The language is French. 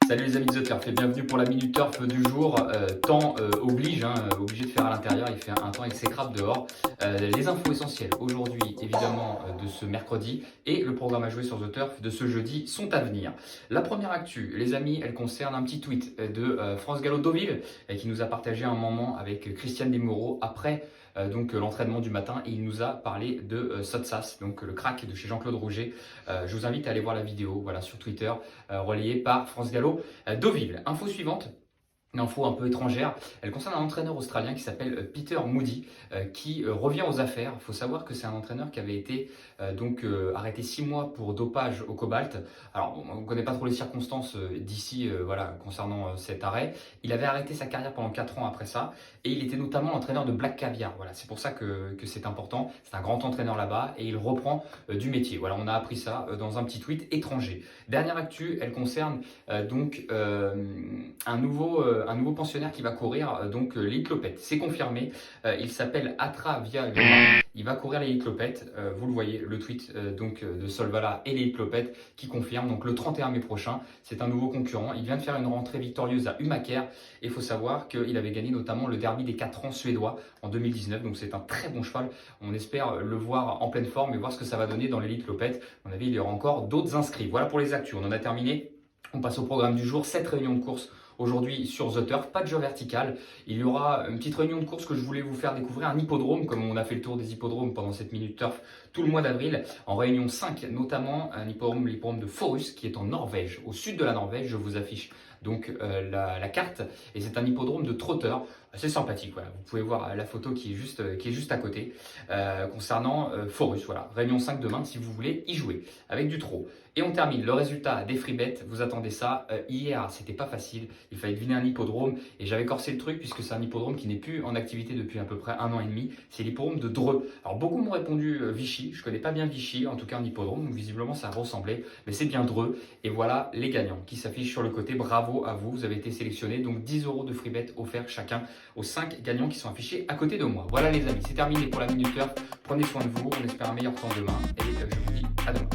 Salut les amis de The Turf et bienvenue pour la Minute Turf du jour. Temps oblige, obligé de faire à l'intérieur, il fait un temps exécrable dehors. Les infos essentielles aujourd'hui évidemment de ce mercredi et le programme à jouer sur The Turf de ce jeudi sont à venir. La première actu, les amis, elle concerne un petit tweet de France Gallo Deauville qui nous a partagé un moment avec Christiane Desmureaux après l'entraînement du matin et il nous a parlé de Sotsas, donc le crack de chez Jean-Claude Rouget. Je vous invite à aller voir la vidéo sur Twitter relayée par France Gallo Deauville. Info suivante. Une info un peu étrangère, elle concerne un entraîneur australien qui s'appelle Peter Moody, qui revient aux affaires. Il faut savoir que c'est un entraîneur qui avait été arrêté 6 mois pour dopage au cobalt. Alors on ne connaît pas trop les circonstances d'ici concernant cet arrêt. Il avait arrêté sa carrière pendant 4 ans après ça et il était notamment l'entraîneur de Black Caviar. Voilà, c'est pour ça que c'est important. C'est un grand entraîneur là-bas et il reprend du métier. Voilà, on a appris ça dans un petit tweet étranger. Dernière actu, elle concerne un nouveau pensionnaire qui va courir l'élite Lopette. C'est confirmé. Il s'appelle Atra Via Loma. Il va courir l'élite Lopette. Vous le voyez, le tweet de Solvala et l'élite Lopette qui confirme. Donc le 31 mai prochain, c'est un nouveau concurrent. Il vient de faire une rentrée victorieuse à Umaker. Et il faut savoir qu'il avait gagné notamment le derby des 4 ans suédois en 2019. Donc c'est un très bon cheval. On espère le voir en pleine forme et voir ce que ça va donner dans l'élite Lopette. À mon avis, il y aura encore d'autres inscrits. Voilà pour les actus. On en a terminé. On passe au programme du jour. 7 réunions de course aujourd'hui sur The Turf, pas de jeu vertical. Il y aura une petite réunion de course que je voulais vous faire découvrir, un hippodrome, comme on a fait le tour des hippodromes pendant cette Minute Turf tout le mois d'avril, en réunion 5, notamment un hippodrome, l'hippodrome de Forus, qui est en Norvège, au sud de la Norvège. Je vous affiche donc la carte, et c'est un hippodrome de trotteurs, assez sympathique. Voilà. Vous pouvez voir la photo qui est juste à côté, concernant Forus. Voilà. Réunion 5 demain, si vous voulez y jouer, avec du trot. Et on termine le résultat des free bets. Vous attendez ça. Hier, c'était pas facile. Il fallait deviner un hippodrome et j'avais corsé le truc puisque c'est un hippodrome qui n'est plus en activité depuis à peu près 1 an et demi. C'est l'hippodrome de Dreux. Alors beaucoup m'ont répondu Vichy. Je connais pas bien Vichy, en tout cas un hippodrome. Donc visiblement ça ressemblait, mais c'est bien Dreux. Et voilà les gagnants qui s'affichent sur le côté. Bravo à vous. Vous avez été sélectionnés. Donc 10 € de free bet offerts chacun aux 5 gagnants qui sont affichés à côté de moi. Voilà les amis, c'est terminé pour la Minute Turf. Prenez soin de vous. On espère un meilleur temps demain et je vous dis à demain.